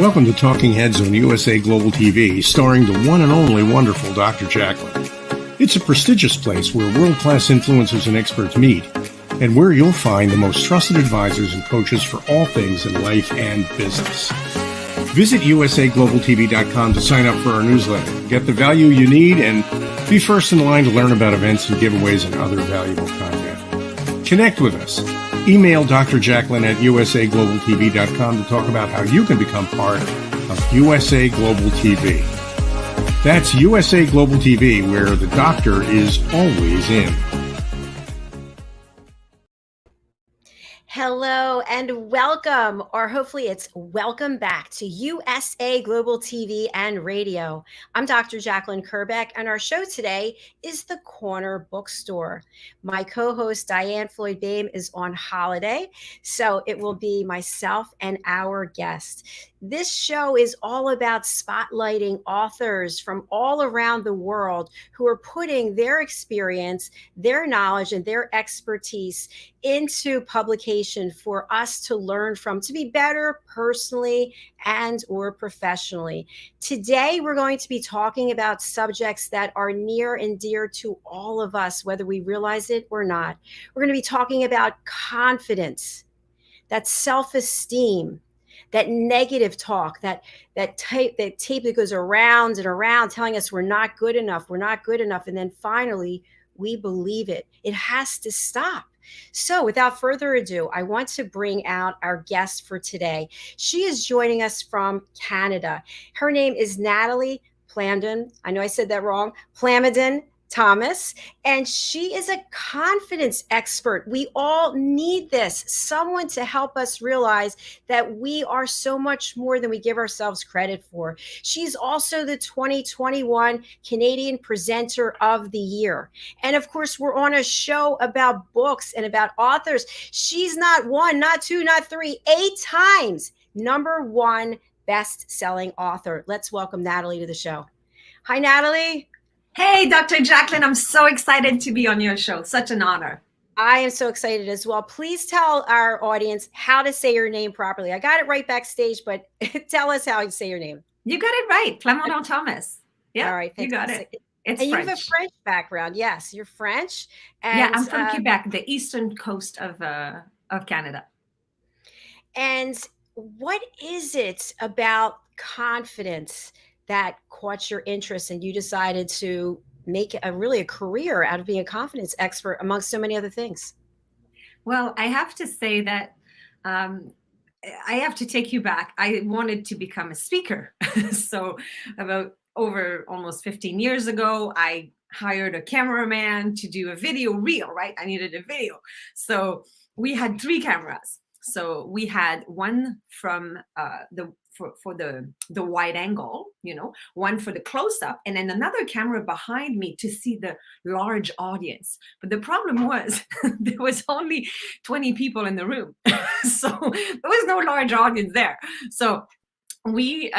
Welcome to Talking Heads on USA Global TV, starring the one and only wonderful Dr. Jacalyn. It's a prestigious place where world-class influencers and experts meet, and where you'll find the most trusted advisors and coaches for all things in life and business. Visit usaglobaltv.com to sign up for our newsletter, get the value you need, and be first in line to learn about events and giveaways and other valuable content. Connect with us. Email Dr. Jacalyn at usaglobaltv.com to talk about how you can become part of USA Global TV. That's USA Global TV, where the doctor is always in. Hello and welcome, or hopefully it's welcome back to USA Global TV and Radio. I'm Dr. Jacalyn Kerbeck, and our show today is The Corner Bookstore. My co-host Diane Floyd BOEHM is on holiday, so it will be myself and our guest. This show is all about spotlighting authors from all around the world who are putting their experience, their knowledge, and their expertise into publication for us to learn from, to be better personally and or professionally. Today, we're going to be talking about subjects that are near and dear to all of us, whether we realize it or not. We're going to be talking about confidence, that self-esteem, that negative talk, that tape that goes around and around telling us we're not good enough, and then finally we believe it. It has to stop. So without further ado, I want to bring out our guest for today. She is joining us from Canada. Her name is Nathalie Plamondon. I know I said that wrong. Plamondon-Thomas, and she is a confidence expert. We all need this, someone to help us realize that we are so much more than we give ourselves credit for. She's also the 2021 Canadian Presenter of the Year. And of course, we're on a show about books and about authors. She's not one, not two, not three, 8 times #1 best-selling author. Let's welcome Nathalie to the show. Hi, Nathalie. Hey, Dr. Jacalyn, I'm so excited to be on your show. Such an honor. I am so excited as well. Please tell our audience how to say your name properly. I got it right backstage, but tell us how you say your name. You got it right. Plamondon-Thomas. Yeah, all right, fantastic. You got it. It's and French. You have a French background. Yes, you're French. And, yeah, I'm from Quebec, the eastern coast of Canada. And what is it about confidence that caught your interest and you decided to make a career out of being a confidence expert amongst so many other things? Well, I have to say that I have to take you back. I wanted to become a speaker. So about over almost 15 years ago, I hired a cameraman to do a video reel, right? I needed a video. So we had 3 cameras. So we had one from for the wide angle, one for the close-up, and then another camera behind me to see the large audience. But the problem was there was only 20 people in the room. So there was no large audience there. So we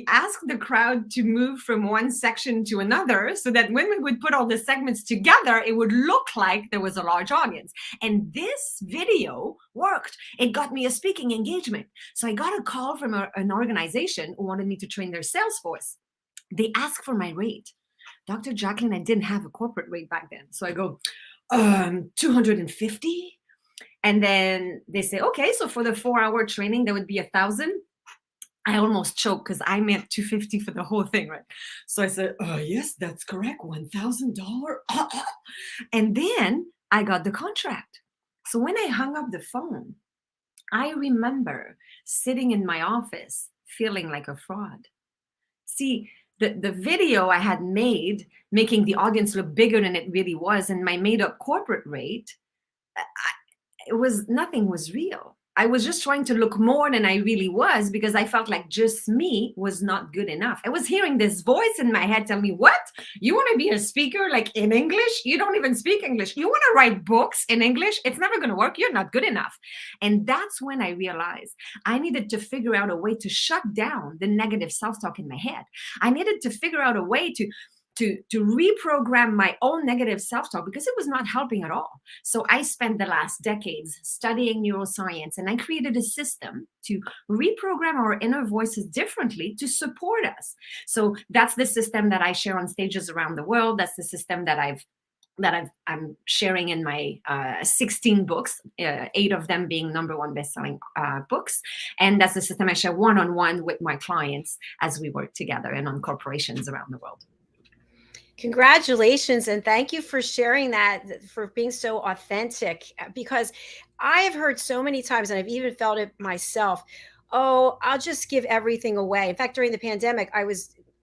asked the crowd to move from one section to another so that when we would put all the segments together, it would look like there was a large audience. And this video worked. It got me a speaking engagement. So I got a call from an organization who wanted me to train their sales force. They asked for my rate. Dr. Jacalyn, I didn't have a corporate rate back then. So I go, 250? And then they say, okay, so for the 4-hour training, there would be 1,000. I almost choked because I meant $250 for the whole thing, right? So I said, yes, that's correct, $1,000. And then I got the contract. So when I hung up the phone, I remember sitting in my office feeling like a fraud. See, the video I had made, making the audience look bigger than it really was, and my made-up corporate rate, nothing was real. I was just trying to look more than I really was because I felt like just me was not good enough. I was hearing this voice in my head tell me, what? You want to be a speaker like in English? You don't even speak English. You want to write books in English? It's never going to work. You're not good enough. And that's when I realized I needed to figure out a way to shut down the negative self-talk in my head. I needed to figure out a way to to reprogram my own negative self-talk because it was not helping at all. So I spent the last decades studying neuroscience, and I created a system to reprogram our inner voices differently to support us. So that's the system that I share on stages around the world. That's the system that I'm sharing in my 16 books, 8 of them being #1 bestselling books. And that's the system I share one-on-one with my clients as we work together and on corporations around the world. Congratulations, and thank you for sharing that, for being so authentic, because I have heard so many times, and I've even felt it myself, oh, I'll just give everything away. In fact, during the pandemic,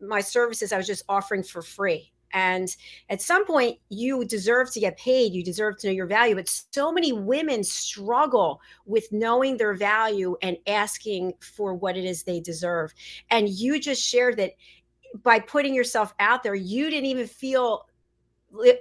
my services I was just offering for free. And at some point, you deserve to get paid. You deserve to know your value. But so many women struggle with knowing their value and asking for what it is they deserve. And you just shared that by putting yourself out there, you didn't even feel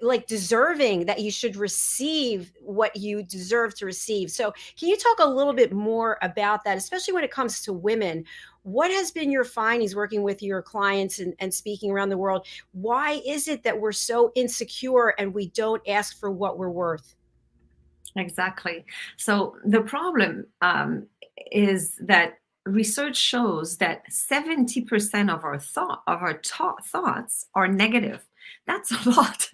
like deserving that you should receive what you deserve to receive. So can you talk a little bit more about that, especially when it comes to women? What has been your findings working with your clients and speaking around the world? Why is it that we're so insecure and we don't ask for what we're worth? Exactly. So the problem is that research shows that 70% of our thoughts are negative. That's a lot.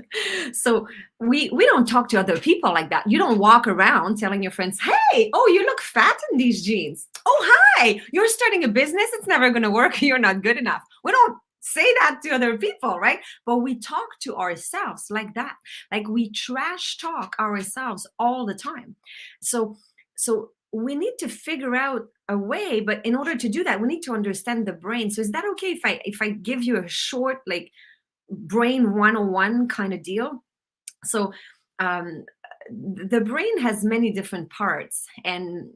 So we don't talk to other people like that. You don't walk around telling your friends, hey, oh, you look fat in these jeans. Oh, hi, you're starting a business. It's never going to work. You're not good enough. We don't say that to other people, right? But we talk to ourselves like that. Like we trash talk ourselves all the time. So we need to figure out a way, but in order to do that, we need to understand the brain. So is that okay if I give you a short, like, brain 101 kind of deal? So the brain has many different parts, and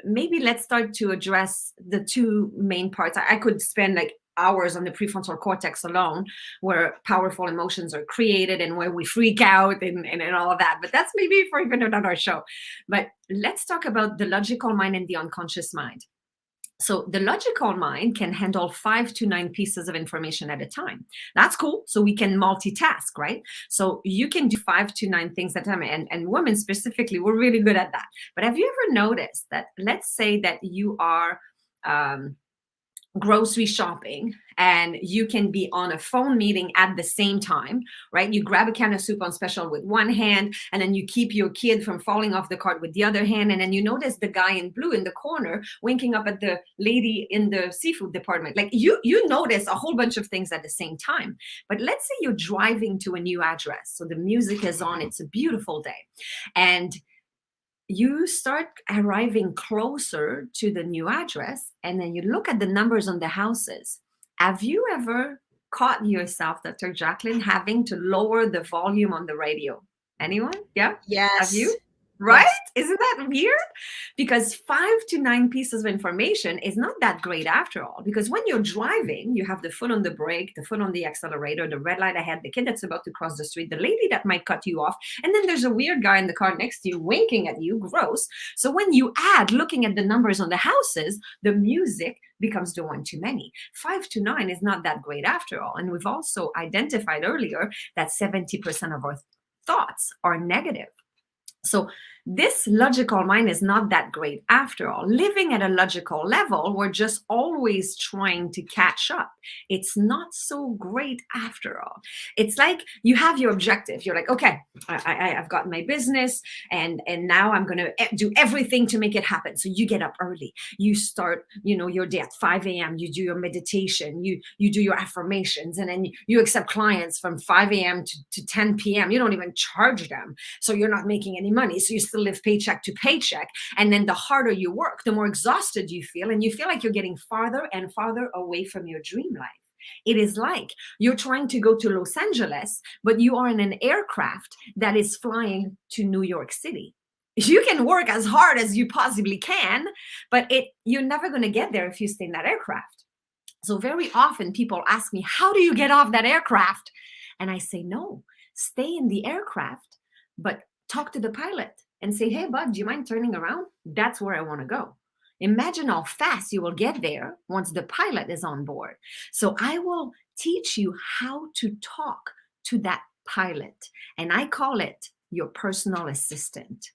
maybe let's start to address the 2 main parts. I could spend like hours on the prefrontal cortex alone, where powerful emotions are created and where we freak out and all of that. But that's maybe for even another show. But let's talk about the logical mind and the unconscious mind. So the logical mind can handle 5 to 9 pieces of information at a time. That's cool. So we can multitask, right? So you can do 5 to 9 things at a time. And women specifically, we're really good at that. But have you ever noticed that, let's say that you are grocery shopping and you can be on a phone meeting at the same time, right? You grab a can of soup on special with one hand, and then you keep your kid from falling off the cart with the other hand. And then you notice the guy in blue in the corner winking up at the lady in the seafood department. Like you notice a whole bunch of things at the same time. But let's say you're driving to a new address. So the music is on, it's a beautiful day. And you start arriving closer to the new address, and then you look at the numbers on the houses. Have you ever caught yourself, Dr. Jacalyn, having to lower the volume on the radio? Anyone? Yeah? Yes. Have you? Right? Yes. Isn't that weird? Because 5 to 9 pieces of information is not that great after all. Because when you're driving, you have the foot on the brake, the foot on the accelerator, the red light ahead, the kid that's about to cross the street, the lady that might cut you off, and then there's a weird guy in the car next to you winking at you. Gross. So when you add looking at the numbers on the houses, the music becomes the one too many. 5 to 9 is not that great after all. And we've also identified earlier that 70% of our thoughts are negative. So this logical mind is not that great after all. Living at a logical level, we're just always trying to catch up. It's not so great after all. It's like you have your objective. You're like, okay, I've got my business, and now I'm going to do everything to make it happen. So you get up early. You start, your day at 5 a.m. You do your meditation. You do your affirmations, and then you accept clients from 5 a.m. to 10 p.m. You don't even charge them. So you're not making any money. So you still live paycheck to paycheck. And then the harder you work, the more exhausted you feel. And you feel like you're getting farther and farther away from your dream life. It is like you're trying to go to Los Angeles, but you are in an aircraft that is flying to New York City. You can work as hard as you possibly can, but you're never going to get there if you stay in that aircraft. So very often people ask me, how do you get off that aircraft? And I say, no, stay in the aircraft, but talk to the pilot and say, hey, bud, do you mind turning around? That's where I want to go. Imagine how fast you will get there once the pilot is on board. So I will teach you how to talk to that pilot, and I call it your personal assistant.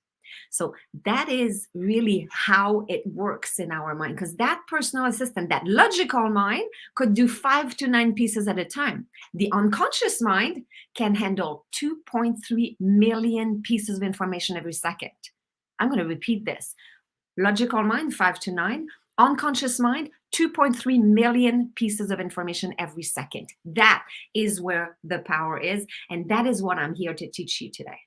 So that is really how it works in our mind, because that personal assistant, that logical mind, could do 5 to 9 pieces at a time. The unconscious mind can handle 2.3 million pieces of information every second. I'm going to repeat this. Logical mind, 5 to 9. Unconscious mind, 2.3 million pieces of information every second. That is where the power is. And that is what I'm here to teach you today.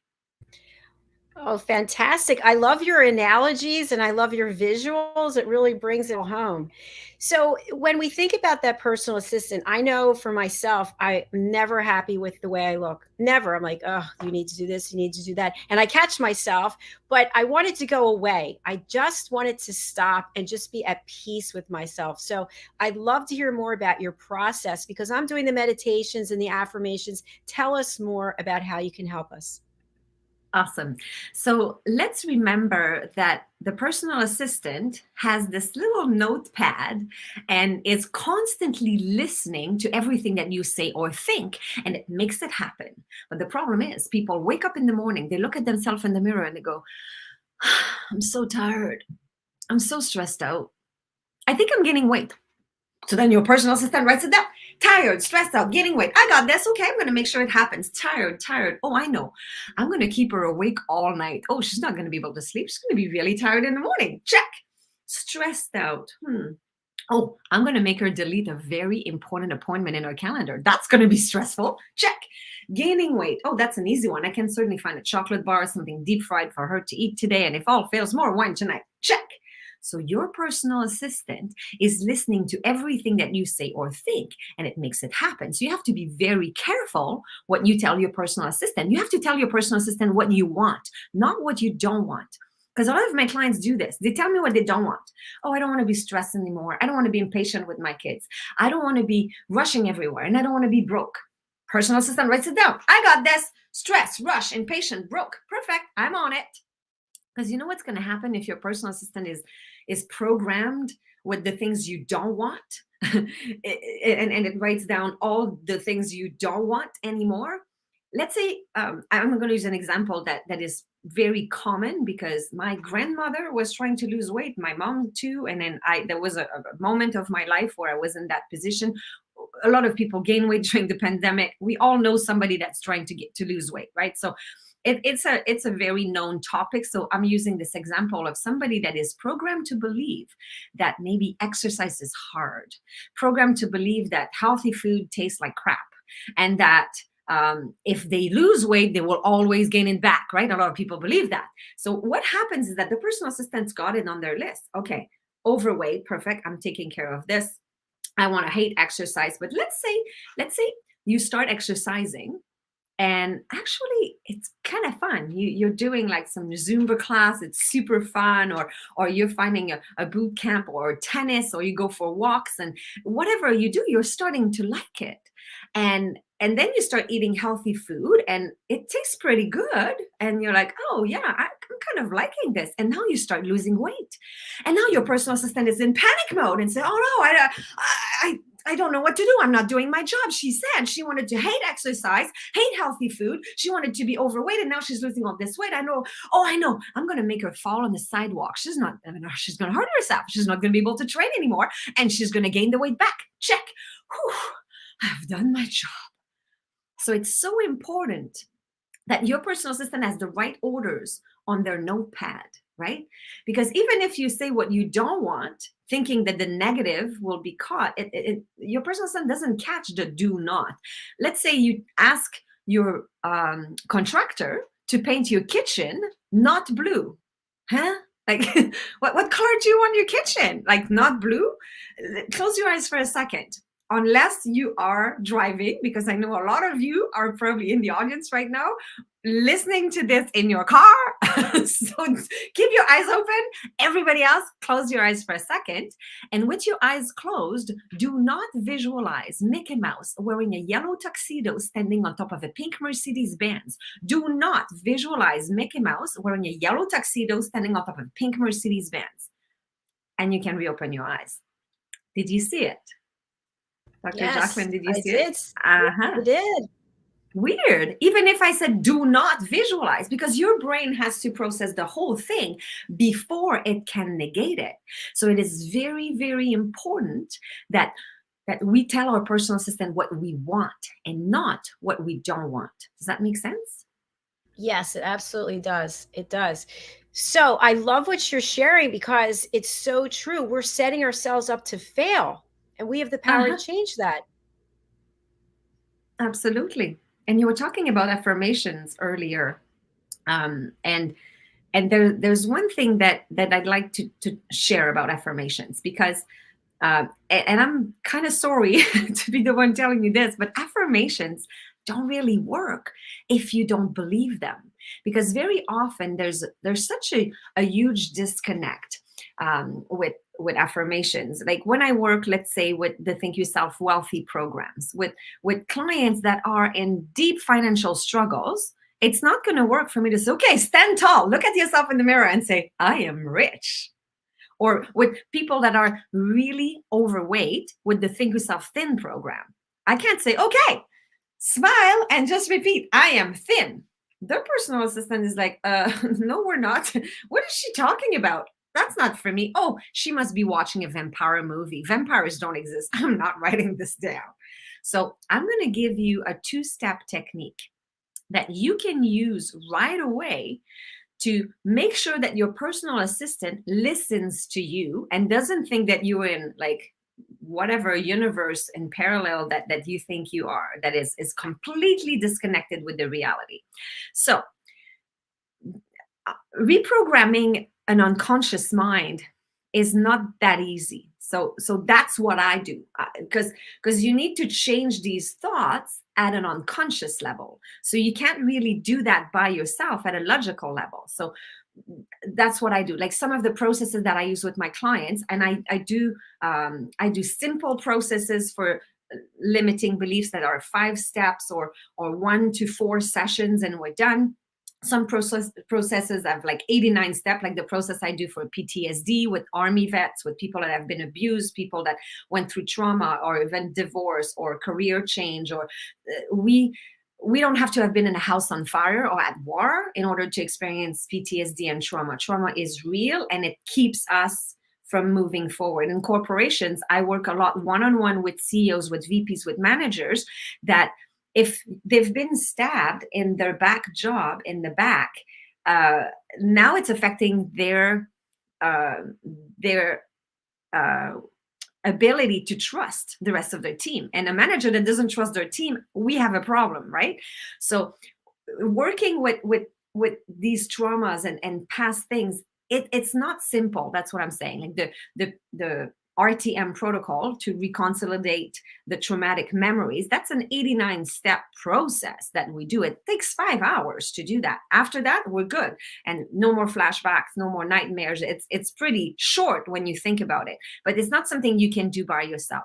Oh, fantastic. I love your analogies and I love your visuals. It really brings it home. So when we think about that personal assistant, I know for myself, I'm never happy with the way I look. Never. I'm like, oh, you need to do this, you need to do that. And I catch myself, but I wanted to go away. I just wanted to stop and just be at peace with myself. So I'd love to hear more about your process, because I'm doing the meditations and the affirmations. Tell us more about how you can help us. Awesome. So let's remember that the personal assistant has this little notepad and is constantly listening to everything that you say or think, and it makes it happen. But the problem is, people wake up in the morning, they look at themselves in the mirror and they go, I'm so tired. I'm so stressed out. I think I'm gaining weight. So then your personal assistant writes it down. Tired, stressed out, gaining weight. I got this. Okay, I'm going to make sure it happens. Tired. Oh, I know. I'm going to keep her awake all night. Oh, she's not going to be able to sleep. She's going to be really tired in the morning. Check. Stressed out. Oh, I'm going to make her delete a very important appointment in her calendar. That's going to be stressful. Check. Gaining weight. Oh, that's an easy one. I can certainly find a chocolate bar or something deep fried for her to eat today. And if all fails, more wine tonight. Check. So your personal assistant is listening to everything that you say or think, and it makes it happen. So you have to be very careful what you tell your personal assistant. You have to tell your personal assistant what you want, not what you don't want. Because a lot of my clients do this. They tell me what they don't want. Oh, I don't want to be stressed anymore. I don't want to be impatient with my kids. I don't want to be rushing everywhere, and I don't want to be broke. Personal assistant writes it down. I got this. Stress, rush, impatient, broke. Perfect. I'm on it. Because you know what's going to happen if your personal assistant is programmed with the things you don't want, and it writes down all the things you don't want anymore. Let's say, I'm going to use an example that is very common, because my grandmother was trying to lose weight, my mom too, and then there was a moment of my life where I was in that position. A lot of people gain weight during the pandemic. We all know somebody that's trying to lose weight, right? So it's a very known topic. So I'm using this example of somebody that is programmed to believe that maybe exercise is hard, programmed to believe that healthy food tastes like crap, and that if they lose weight, they will always gain it back, right? A lot of people believe that. So what happens is that the personal assistants got it on their list. Okay, overweight, perfect. I'm taking care of this. I want to hate exercise. But let's say you start exercising, and actually, it's kind of fun. You're doing like some Zumba class. It's super fun. Or you're finding a boot camp or tennis, or you go for walks, and whatever you do, you're starting to like it. And then you start eating healthy food, and it tastes pretty good. And you're like, oh, yeah, I'm kind of liking this. And now you start losing weight. And now your personal assistant is in panic mode and say, oh, no, I don't know what to do. I'm not doing my job. She said she wanted to hate exercise, hate healthy food. She wanted to be overweight, and now she's losing all this weight. I know. I'm going to make her fall on the sidewalk. She's going to hurt herself. She's not going to be able to train anymore, and she's going to gain the weight back. Check. Whew, I've done my job. So it's so important that your personal assistant has the right orders on their notepad, right? Because even if you say what you don't want, thinking that the negative will be caught, your personal assistant doesn't catch the do not. Let's say you ask your contractor to paint your kitchen not blue. Huh? Like, what color do you want your kitchen? Like, not blue? Close your eyes for a second. Unless you are driving, because I know a lot of you are probably in the audience right now, listening to this in your car. So keep your eyes open. Everybody else, close your eyes for a second. And with your eyes closed, do not visualize Mickey Mouse wearing a yellow tuxedo standing on top of a pink Mercedes-Benz. Do not visualize Mickey Mouse wearing a yellow tuxedo standing on top of a pink Mercedes-Benz. And you can reopen your eyes. Did you see it? Dr. Yes, Jacalyn, did you see it? Uh-huh. I did. weird. Even if I said do not visualize, because your brain has to process the whole thing before it can negate it. So it is very, very important that we tell our personal assistant what we want and not what we don't want. Does that make sense? Yes, it absolutely does. It does. So I love what you're sharing because it's so true. We're setting ourselves up to fail, and we have the power to change that. Absolutely. And you were talking about affirmations earlier. And there's one thing that I'd like to share about affirmations, because and I'm kind of sorry to be the one telling you this, but affirmations don't really work if you don't believe them, because very often there's such a huge disconnect with affirmations. Like when I work, let's say, with the Think Yourself Wealthy programs, with clients that are in deep financial struggles, it's not going to work for me to say, okay, stand tall, look at yourself in the mirror and say, I am rich. Or with people that are really overweight with the Think Yourself Thin program, I can't say, okay, smile and just repeat, I am thin. Their personal assistant is like, no, we're not. What is she talking about? That's not for me. Oh, she must be watching a vampire movie. Vampires don't exist. I'm not writing this down. So I'm going to give you a 2-step technique that you can use right away to make sure that your personal assistant listens to you and doesn't think that you're in like whatever universe in parallel that you think you are, that is completely disconnected with the reality. So reprogramming an unconscious mind is not that easy. So that's what I do, because you need to change these thoughts at an unconscious level. So you can't really do that by yourself at a logical level. So that's what I do. Like some of the processes that I use with my clients, and I do simple processes for limiting beliefs that are 5 steps or 1 to 4 sessions, and we're done. Some processes have like 89 steps, like the process I do for PTSD with Army vets, with people that have been abused, people that went through trauma or even divorce or career change, or we don't have to have been in a house on fire or at war in order to experience PTSD and trauma. Trauma is real and it keeps us from moving forward. In corporations, I work a lot one-on-one with CEOs, with VPs, with managers that if they've been stabbed in their back job in the back, now it's affecting their ability to trust the rest of their team. And a manager that doesn't trust their team, we have a problem, right? So working with these traumas and past things, it's not simple. That's what I'm saying. Like the RTM protocol to reconsolidate the traumatic memories, that's an 89-step process that we do. It takes 5 hours to do that. After that, we're good. And no more flashbacks, no more nightmares. It's pretty short when you think about it, but it's not something you can do by yourself.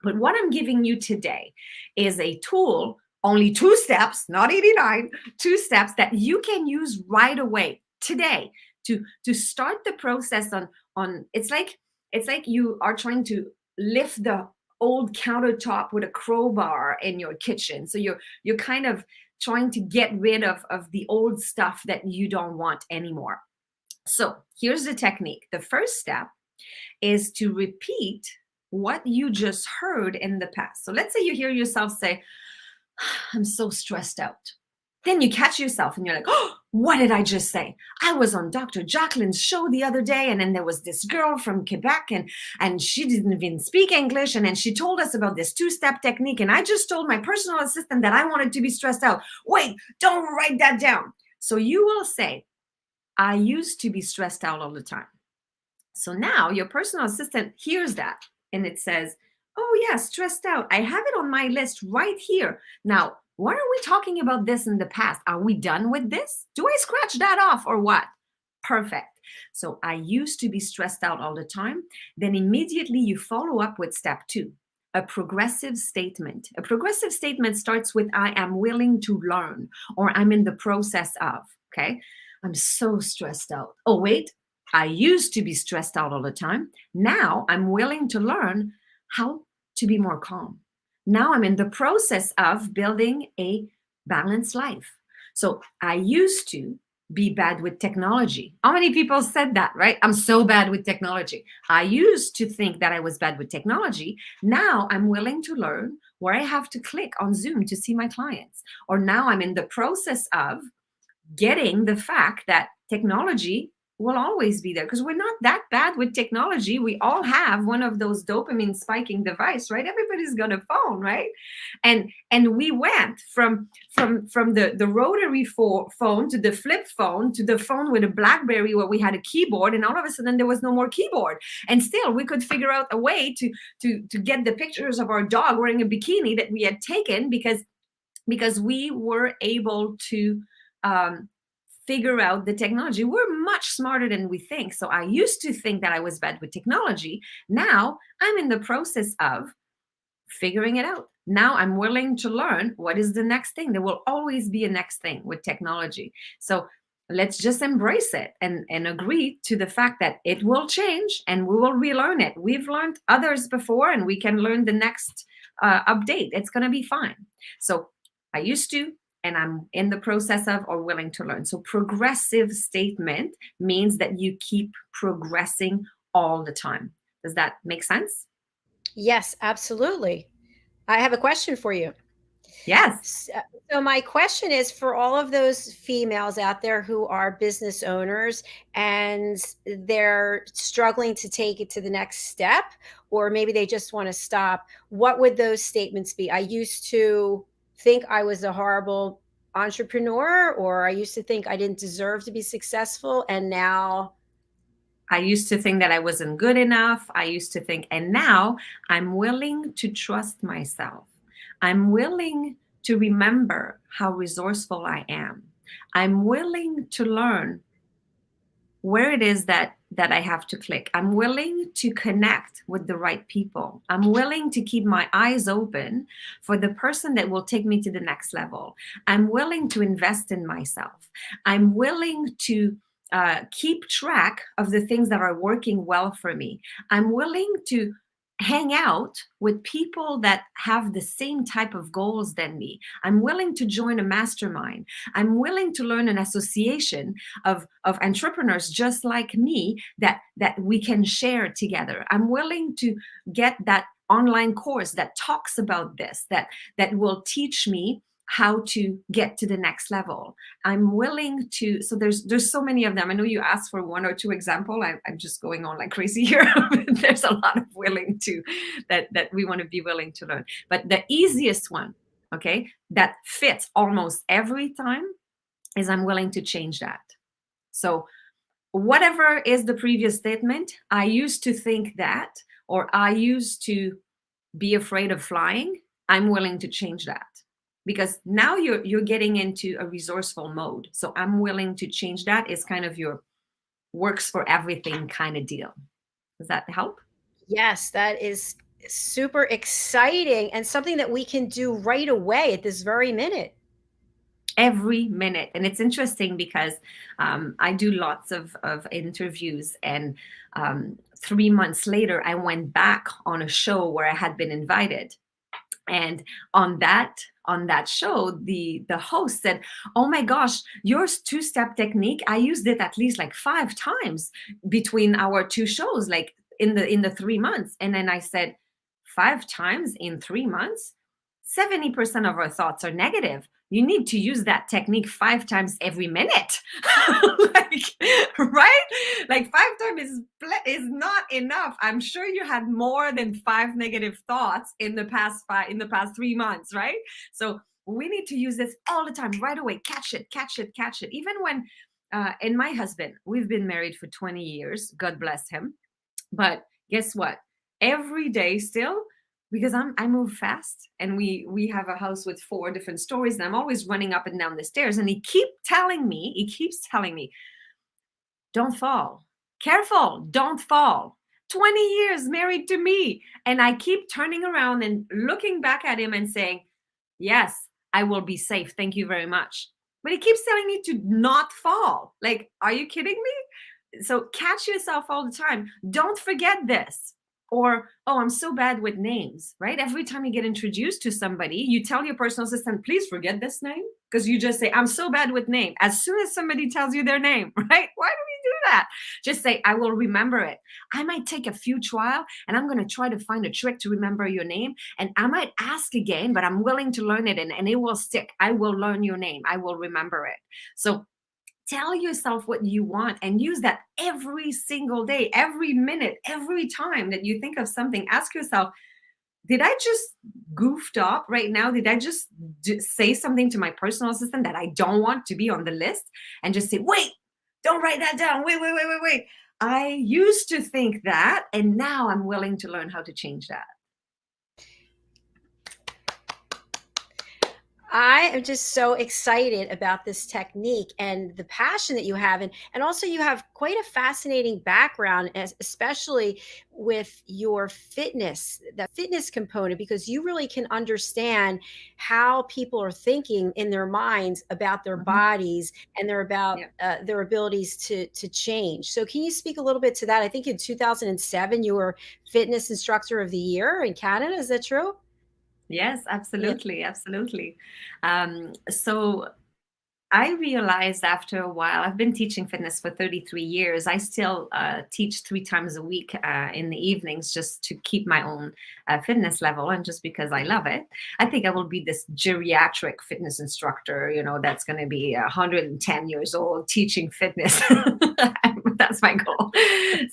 But what I'm giving you today is a tool, only 2 steps, not 89, 2 steps that you can use right away today to start the process on it's like you are trying to lift the old countertop with a crowbar in your kitchen. So you're kind of trying to get rid of the old stuff that you don't want anymore. So here's the technique. The first step is to repeat what you just heard in the past. So let's say you hear yourself say, I'm so stressed out. Then you catch yourself and you're like, oh, what did I just say? I was on Dr. Jacalyn's show the other day, and then there was this girl from Kerbeck, and she didn't even speak English, and then she told us about this 2-step technique, and I just told my personal assistant that I wanted to be stressed out. Wait, don't write that down. So you will say, I used to be stressed out all the time. So now your personal assistant hears that, and it says, oh yeah, stressed out. I have it on my list right here. Now, why are we talking about this in the past? Are we done with this? Do I scratch that off or what? Perfect. So I used to be stressed out all the time. Then immediately you follow up with step 2, a progressive statement. A progressive statement starts with I am willing to learn, or I'm in the process of, okay? I'm so stressed out. Oh, wait, I used to be stressed out all the time. Now I'm willing to learn how to be more calm. Now I'm in the process of building a balanced life. So I used to be bad with technology. How many people said that, right? I'm so bad with technology. I used to think that I was bad with technology. Now I'm willing to learn where I have to click on Zoom to see my clients. Or now I'm in the process of getting the fact that technology will always be there, because we're not that bad with technology. We all have one of those dopamine spiking device, right? Everybody's got a phone, right? And we went from the rotary phone to the flip phone to the phone with a BlackBerry where we had a keyboard, and all of a sudden there was no more keyboard. And still we could figure out a way to get the pictures of our dog wearing a bikini that we had taken because we were able to figure out the technology. We're much smarter than we think. So I used to think that I was bad with technology. Now I'm in the process of figuring it out. Now I'm willing to learn what is the next thing. There will always be a next thing with technology. So let's just embrace it and agree to the fact that it will change and we will relearn it. We've learned others before and we can learn the next update. It's going to be fine. So I used to, and I'm in the process of, or willing to learn. So progressive statement means that you keep progressing all the time. Does that make sense? Yes, absolutely. I have a question for you. Yes. So my question is for all of those females out there who are business owners and they're struggling to take it to the next step, or maybe they just want to stop, what would those statements be? I used to think I was a horrible entrepreneur, or I used to think I didn't deserve to be successful, and now I used to think that I wasn't good enough. I used to think, and now I'm willing to trust myself. I'm willing to remember how resourceful I am. I'm willing to learn where it is that I have to click. I'm willing to connect with the right people. I'm willing to keep my eyes open for the person that will take me to the next level. I'm willing to invest in myself. I'm willing to keep track of the things that are working well for me. I'm willing to hang out with people that have the same type of goals than me. I'm willing to join a mastermind. I'm willing to learn an association of entrepreneurs just like me that we can share together. I'm willing to get that online course that talks about this, that will teach me how to get to the next level. I'm willing to, so there's so many of them. I know you asked for one or two examples. I'm just going on like crazy here. There's a lot of willing to, that we want to be willing to learn. But the easiest one, okay, that fits almost every time is I'm willing to change that. So whatever is the previous statement, I used to think that, or I used to be afraid of flying, I'm willing to change that. Because now you're getting into a resourceful mode. So I'm willing to change that. It's kind of your works for everything kind of deal. Does that help? Yes, that is super exciting and something that we can do right away at this very minute. Every minute. And it's interesting because I do lots of interviews, and 3 months later, I went back on a show where I had been invited. And on that show, the host said, "Oh my gosh, your two-step technique, I used it at least like 5 times between our 2 shows, like in the 3 months." And then I said, 5 times in 3 months? 70% of our thoughts are negative. You need to use that technique 5 times every minute. Like, right? Like 5 times is not enough. I'm sure you had more than 5 negative thoughts in the past 3 months, right? So we need to use this all the time, right away. Catch it. Even when, and my husband, we've been married for 20 years, God bless him. But guess what? Every day still, because I move fast, and we have a house with 4 different stories, and I'm always running up and down the stairs, and he keeps telling me, don't fall. Careful, don't fall. 20 years married to me. And I keep turning around and looking back at him and saying, yes, I will be safe. Thank you very much. But he keeps telling me to not fall. Like, are you kidding me? So catch yourself all the time. Don't forget this. Or, oh, I'm so bad with names, right? Every time you get introduced to somebody, you tell your personal assistant, please forget this name. because you just say, I'm so bad with name. As soon as somebody tells you their name, right? Why do we do that? Just say, I will remember it. I might take a few trial and I'm going to try to find a trick to remember your name. And I might ask again, but I'm willing to learn it and it will stick. I will learn your name. I will remember it. So tell yourself what you want and use that every single day, every minute, every time that you think of something. Ask yourself, did I just goofed up right now? Did I just say something to my personal assistant that I don't want to be on the list? And just say, wait, don't write that down. Wait. I used to think that, and now I'm willing to learn how to change that. I am just so excited about this technique and the passion that you have. And also you have quite a fascinating background, especially with your fitness, the fitness component, because you really can understand how people are thinking in their minds about their bodies and their abilities to change. So can you speak a little bit to that? I think in 2007, you were Fitness Instructor of the Year in Canada. Is that true? Yes, absolutely. Absolutely. So I realized after a while, I've been teaching fitness for 33 years. I still teach 3 times a week in the evenings just to keep my own fitness level and just because I love it. I think I will be this geriatric fitness instructor, that's going to be 110 years old teaching fitness. That's my goal.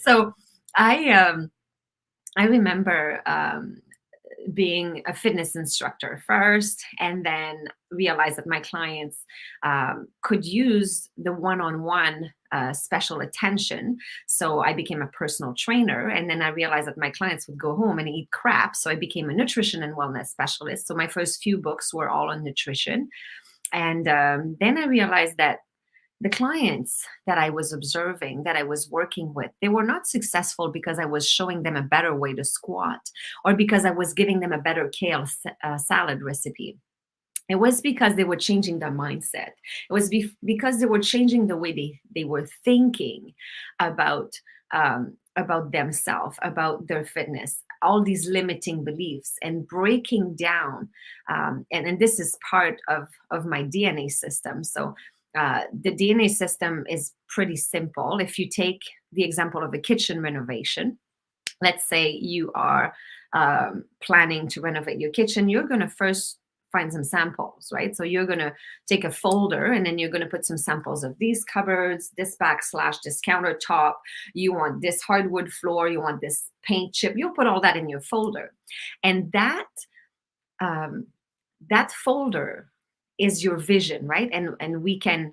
So I remember being a fitness instructor first, and then realized that my clients could use the one-on-one special attention. So I became a personal trainer, and then I realized that my clients would go home and eat crap. So I became a nutrition and wellness specialist. So my first few books were all on nutrition. And then I realized that the clients that I was observing, that I was working with, they were not successful because I was showing them a better way to squat or because I was giving them a better kale salad recipe. It was because they were changing their mindset. It was because they were changing the way they were thinking about themselves, about their fitness, all these limiting beliefs, and breaking down. And this is part of my DNA system. So the DNA system is pretty simple. If you take the example of a kitchen renovation, let's say you are planning to renovate your kitchen, you're going to first find some samples, right? So you're going to take a folder and then you're going to put some samples of these cupboards, this backslash, this countertop. You want this hardwood floor. You want this paint chip. You'll put all that in your folder. And that folder is your vision, right? And we can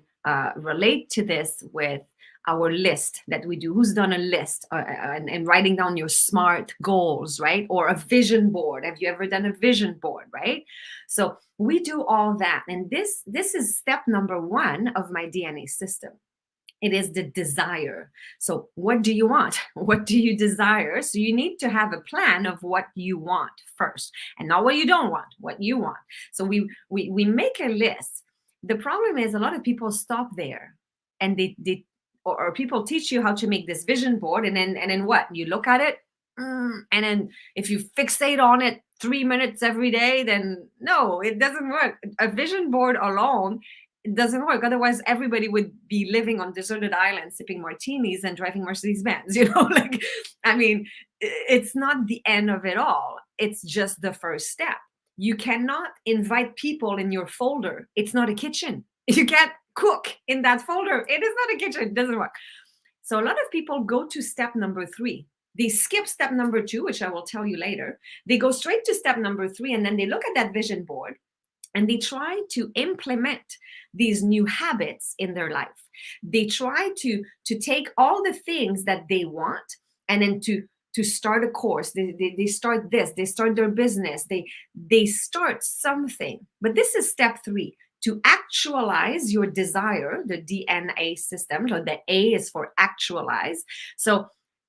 relate to this with our list that we do. Who's done a list and writing down your SMART goals, right? Or a vision board. Have you ever done a vision board, right? So we do all that. And this is step number 1 of my DNA system. It is the desire. So what do you want? What do you desire? So you need to have a plan of what you want first, and not what you don't want, what you want. So we make a list. The problem is a lot of people stop there, and or people teach you how to make this vision board, and then what? You look at it, and then if you fixate on it 3 minutes every day, then no, it doesn't work. A vision board alone, it doesn't work. Otherwise, everybody would be living on deserted islands, sipping martinis and driving Mercedes-Benz. I mean, it's not the end of it all. It's just the first step. You cannot invite people in your folder. It's not a kitchen. You can't cook in that folder. It is not a kitchen. It doesn't work. So a lot of people go to step number 3. They skip step number 2, which I will tell you later. They go straight to step number 3, and then they look at that vision board and they try to implement these new habits in their life. They try to take all the things that they want and then to start a course. They start this, they start their business, they start something. But this is step 3, to actualize your desire, the DNA system. So the A is for actualize. So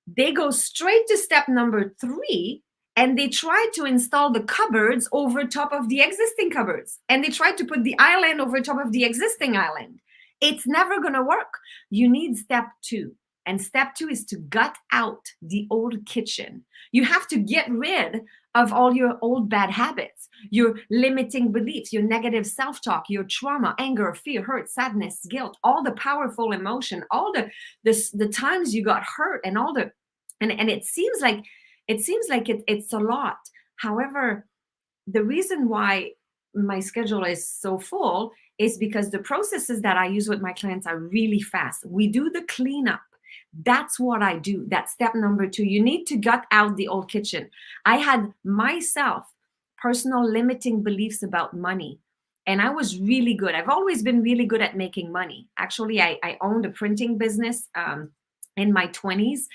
they go straight to step number 3, and they try to install the cupboards over top of the existing cupboards. And they try to put the island over top of the existing island. It's never going to work. You need step 2. And step 2 is to gut out the old kitchen. You have to get rid of all your old bad habits, your limiting beliefs, your negative self-talk, your trauma, anger, fear, hurt, sadness, guilt, all the powerful emotion, all the times you got hurt, and all the and it seems like it's a lot. However, the reason why my schedule is so full is because the processes that I use with my clients are really fast. We do the cleanup. That's what I do. That's step number 2. You need to gut out the old kitchen. I had myself personal limiting beliefs about money, and I was really good. I've always been really good at making money. Actually, I owned a printing business in my 20s.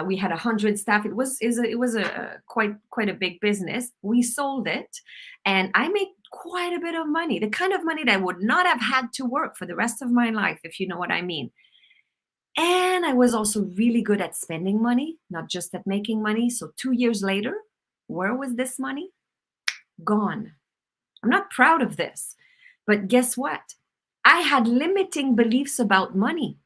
We had 100 staff. It was a quite a big business. We sold it, and I made quite a bit of money, the kind of money that I would not have had to work for the rest of my life, if you know what I mean. And I was also really good at spending money, not just at making money. So 2 years later, where was this money? Gone. I'm not proud of this, but guess what? I had limiting beliefs about money.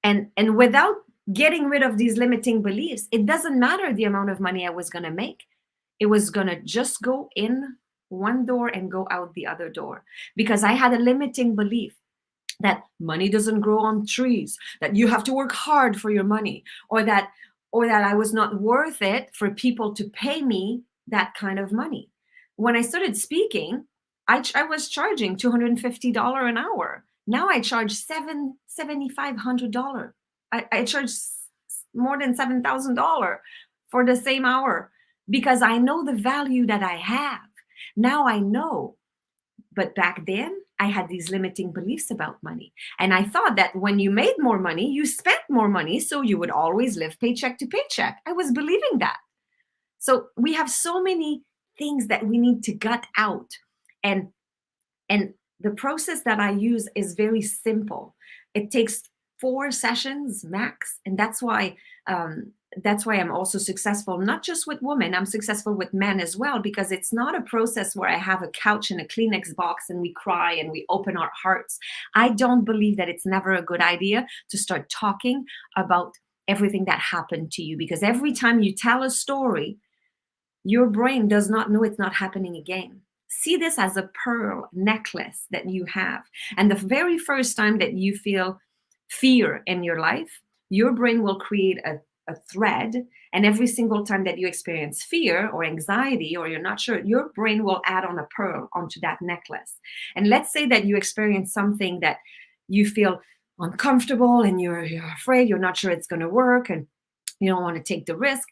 And without getting rid of these limiting beliefs, it doesn't matter the amount of money I was going to make. It was going to just go in one door and go out the other door, because I had a limiting belief that money doesn't grow on trees, that you have to work hard for your money, or that I was not worth it for people to pay me that kind of money. When I started speaking, I was charging $250 an hour. Now I charge $7,500. I charge more than $7,000 for the same hour, because I know the value that I have. Now I know. But back then, I had these limiting beliefs about money. And I thought that when you made more money, you spent more money, so you would always live paycheck to paycheck. I was believing that. So we have so many things that we need to gut out. And the process that I use is very simple. It takes 4 sessions max. And that's why I'm also successful, not just with women. I'm successful with men as well, because it's not a process where I have a couch and a Kleenex box and we cry and we open our hearts. I don't believe that it's never a good idea to start talking about everything that happened to you, because every time you tell a story, your brain does not know it's not happening again. See this as a pearl necklace that you have. And the very first time that you feel fear in your life, your brain will create a thread, and every single time that you experience fear or anxiety, or you're not sure, your brain will add on a pearl onto that necklace. And let's say that you experience something that you feel uncomfortable and you're afraid, you're not sure it's going to work, and you don't want to take the risk.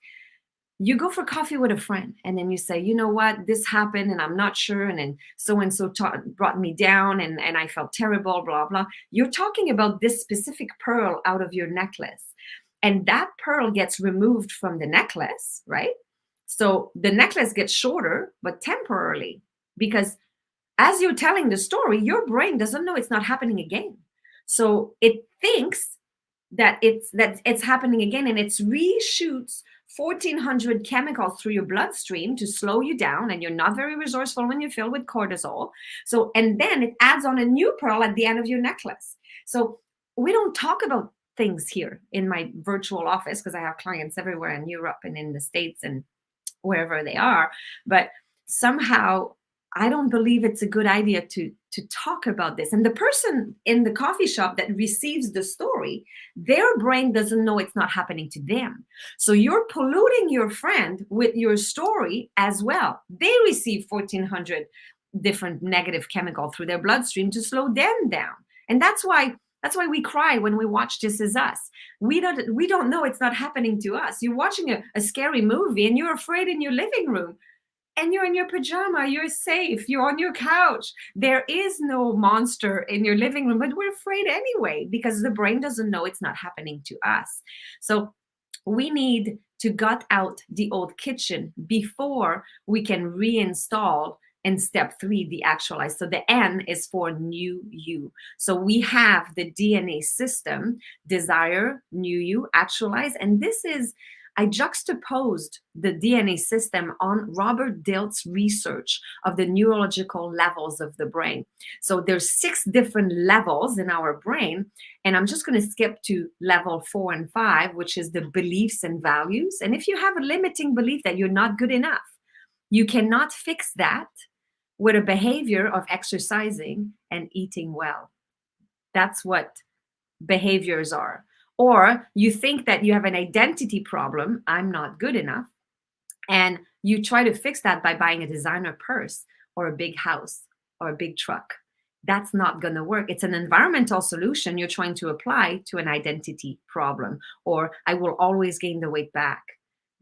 You go for coffee with a friend, and then you say, you know what, this happened and I'm not sure, and then so-and-so brought me down and I felt terrible, blah, blah. You're talking about this specific pearl out of your necklace. And that pearl gets removed from the necklace, right? So the necklace gets shorter, but temporarily, because as you're telling the story, your brain doesn't know it's not happening again. So it thinks that it's happening again, and it reshoots 1,400 chemicals through your bloodstream to slow you down, and you're not very resourceful when you're filled with cortisol. So, and then it adds on a new pearl at the end of your necklace. So we don't talk about things here in my virtual office, because I have clients everywhere in Europe and in the States and wherever they are. But somehow I don't believe it's a good idea to talk about this. And the person in the coffee shop that receives the story, their brain doesn't know it's not happening to them. So you're polluting your friend with your story as well. They receive 1,400 different negative chemicals through their bloodstream to slow them down. And that's why we cry when we watch This Is Us. We don't know it's not happening to us. You're watching a scary movie and you're afraid in your living room, and you're in your pajama, you're safe, you're on your couch. There is no monster in your living room, but we're afraid anyway, because the brain doesn't know it's not happening to us. So we need to gut out the old kitchen before we can reinstall in step 3, the actualize. So the N is for new you. So we have the DNA system: desire, new you, actualize. And this is I juxtaposed the DNA system on Robert Dilts' research of the neurological levels of the brain. So there's 6 different levels in our brain, and I'm just going to skip to level 4 and 5, which is the beliefs and values. And if you have a limiting belief that you're not good enough, you cannot fix that with a behavior of exercising and eating well. That's what behaviors are. Or you think that you have an identity problem, I'm not good enough, and you try to fix that by buying a designer purse or a big house or a big truck. That's not going to work. It's an environmental solution you're trying to apply to an identity problem. Or I will always gain the weight back.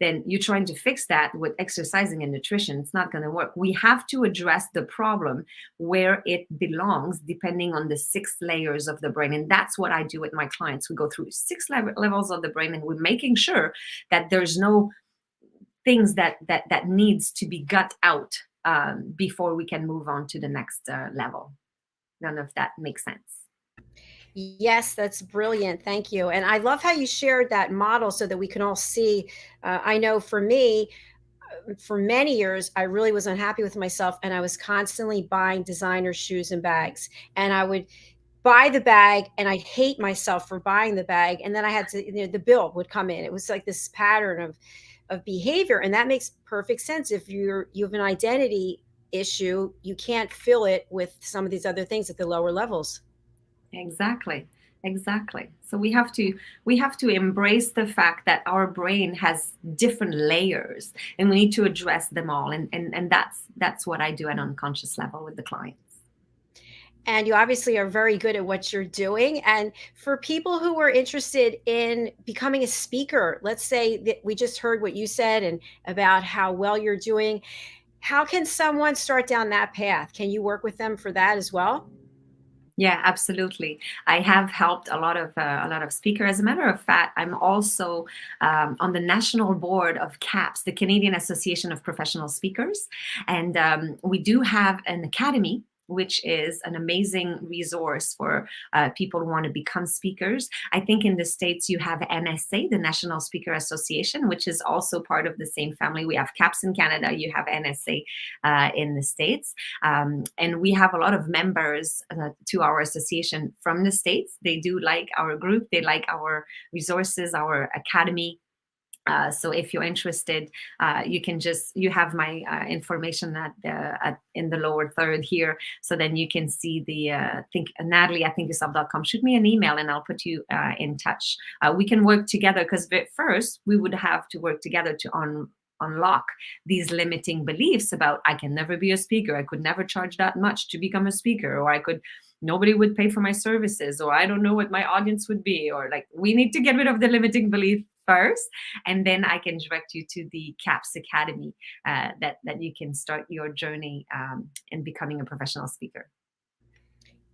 Then you're trying to fix that with exercising and nutrition. It's not going to work. We have to address the problem where it belongs, depending on the 6 layers of the brain. And that's what I do with my clients. We go through 6 levels of the brain, and we're making sure that there's no things that needs to be gut out before we can move on to the next level. None of that makes sense. Yes, that's brilliant. Thank you. And I love how you shared that model so that we can all see. I know for me, for many years, I really was unhappy with myself, and I was constantly buying designer shoes and bags. And I would buy the bag, and I'd hate myself for buying the bag. And then I had to, the bill would come in. It was like this pattern of behavior. And that makes perfect sense. If you have an identity issue, you can't fill it with some of these other things at the lower levels. Exactly. So we have to embrace the fact that our brain has different layers, and we need to address them all. And that's what I do at unconscious level with the clients. And you obviously are very good at what you're doing. And for people who are interested in becoming a speaker, let's say that we just heard what you said and about how well you're doing. How can someone start down that path? Can you work with them for that as well? Yeah, absolutely. I have helped a lot of speakers. As a matter of fact, I'm also on the national board of CAPS, the Canadian Association of Professional Speakers, and we do have an academy, which is an amazing resource for people who want to become speakers. I think in the States you have NSA, the National Speaker Association, which is also part of the same family. We have CAPS in Canada, you have NSA in the States. And we have a lot of members to our association from the States. They do like our group, they like our resources, our academy. So if you're interested, you have my information in the lower third here. So then you can see Nathalie at thinkyourself.com. Shoot me an email and I'll put you in touch. We can work together, because first we would have to work together to unlock these limiting beliefs about I can never be a speaker. I could never charge that much to become a speaker, or nobody would pay for my services, or I don't know what my audience would be, or we need to get rid of the limiting belief first, and then I can direct you to the CAPS Academy that you can start your journey in becoming a professional speaker.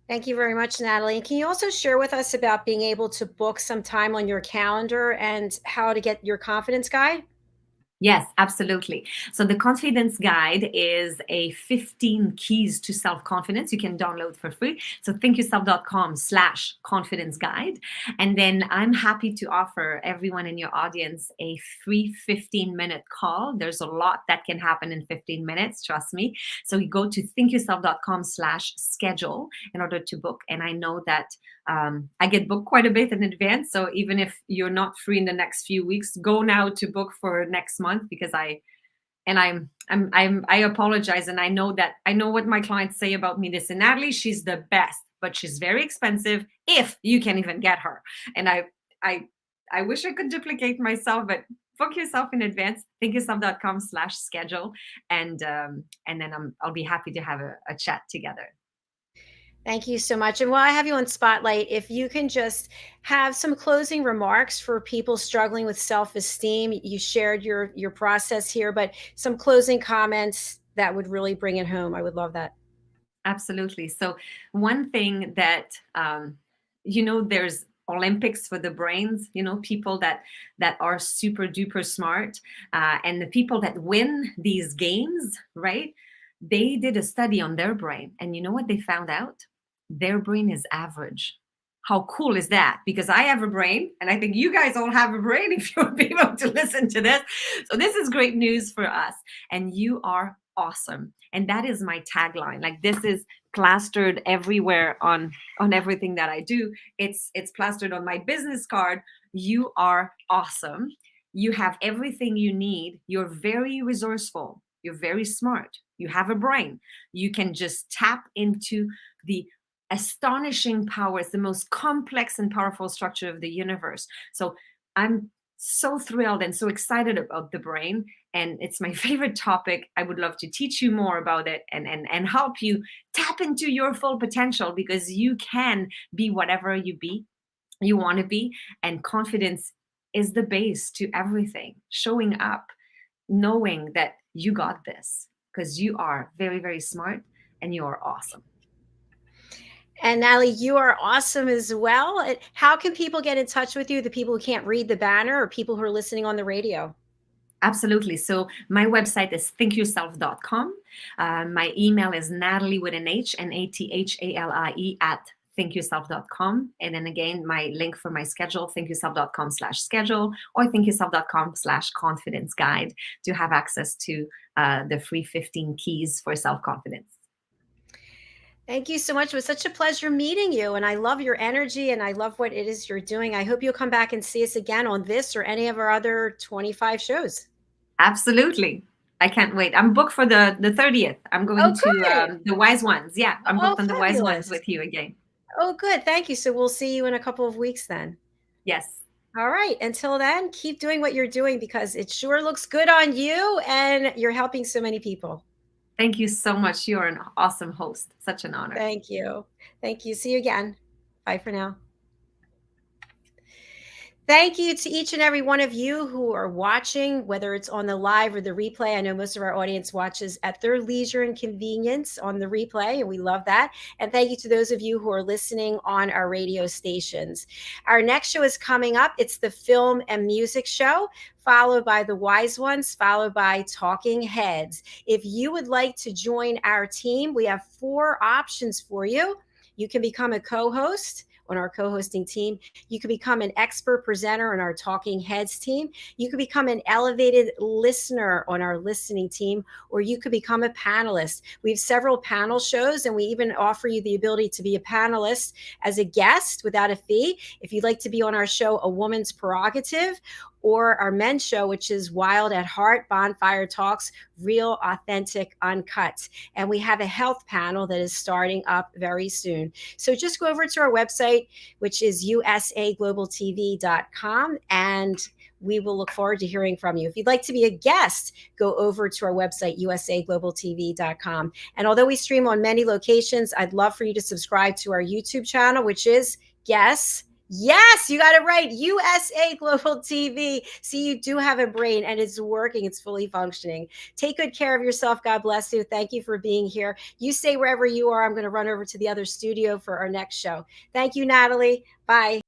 Thank you very much, Nathalie. And can you also share with us about being able to book some time on your calendar and how to get your confidence guide? Yes, absolutely. So the confidence guide is a 15 keys to self-confidence you can download for free. So thinkyourself.com/confidence guide. And then I'm happy to offer everyone in your audience a free 15-minute call. There's a lot that can happen in 15 minutes, trust me. So you go to thinkyourself.com/schedule in order to book. And I know that I get booked quite a bit in advance. So even if you're not free in the next few weeks, go now to book for next month, because I apologize. And I know what my clients say about me. This, and Nathalie, she's the best, but she's very expensive if you can even get her. And I wish I could duplicate myself, but book yourself in advance, thinkyourself.com/schedule. And then I'll be happy to have a chat together. Thank you so much. And while I have you on Spotlight, if you can just have some closing remarks for people struggling with self-esteem. You shared your process here, but some closing comments that would really bring it home. I would love that. Absolutely. So one thing that, there's Olympics for the brains, people that are super duper smart, and the people that win these games, right? They did a study on their brain, and you know what they found out? Their brain is average. How cool is that? Because I have a brain, and I think you guys all have a brain if you'll be able to listen to this. So this is great news for us. And you are awesome. And that is my tagline. Like, this is plastered everywhere on everything that I do. It's plastered on my business card. You are awesome. You have everything you need. You're very resourceful. You're very smart. You have a brain. You can just tap into the astonishing powers, the most complex and powerful structure of the universe. So I'm so thrilled and so excited about the brain, and it's my favorite topic. I would love to teach you more about it and help you tap into your full potential, because you can be whatever you want to be, and confidence is the base to everything. Showing up, knowing that you got this, because you are very, very smart and you are awesome. And Nathalie, you are awesome as well. How can people get in touch with you? The people who can't read the banner, or people who are listening on the radio? Absolutely. So my website is thinkyourself.com. My email is Nathalie with an H, Nathali @thinkyourself.com. And then again, my link for my schedule, thinkyourself.com/schedule, or thinkyourself.com/confidence guide, to have access to the free 15 keys for self-confidence. Thank you so much. It was such a pleasure meeting you. And I love your energy, and I love what it is you're doing. I hope you'll come back and see us again on this or any of our other 25 shows. Absolutely. I can't wait. I'm booked for the 30th. I'm going to the Wise Ones. Yeah, I'm booked on the Wise Ones with you again. Oh, good. Thank you. So we'll see you in a couple of weeks then. Yes. All right. Until then, keep doing what you're doing, because it sure looks good on you, and you're helping so many people. Thank you so much. You're an awesome host. Such an honor. Thank you. Thank you. See you again. Bye for now. Thank you to each and every one of you who are watching, whether it's on the live or the replay. I know most of our audience watches at their leisure and convenience on the replay, and we love that. And thank you to those of you who are listening on our radio stations. Our next show is coming up. It's the Film and Music Show, followed by the Wise Ones, followed by Talking Heads. If you would like to join our team, we have 4 options for you. You can become a co-host on our co-hosting team. You could become an expert presenter on our Talking Heads team. You could become an elevated listener on our listening team, or you could become a panelist. We have several panel shows, and we even offer you the ability to be a panelist as a guest without a fee. If you'd like to be on our show, A Woman's Prerogative, or our men's show, which is Wild at Heart, Bonfire Talks, Real, Authentic, Uncut. And we have a health panel that is starting up very soon. So just go over to our website, which is usaglobaltv.com, and we will look forward to hearing from you. If you'd like to be a guest, go over to our website, usaglobaltv.com. And although we stream on many locations, I'd love for you to subscribe to our YouTube channel, which is, yes, you got it right, USA Global TV. See, you do have a brain, and it's working. It's fully functioning. Take good care of yourself. God bless you. Thank you for being here. You stay wherever you are. I'm going to run over to the other studio for our next show. Thank you, Nathalie. Bye.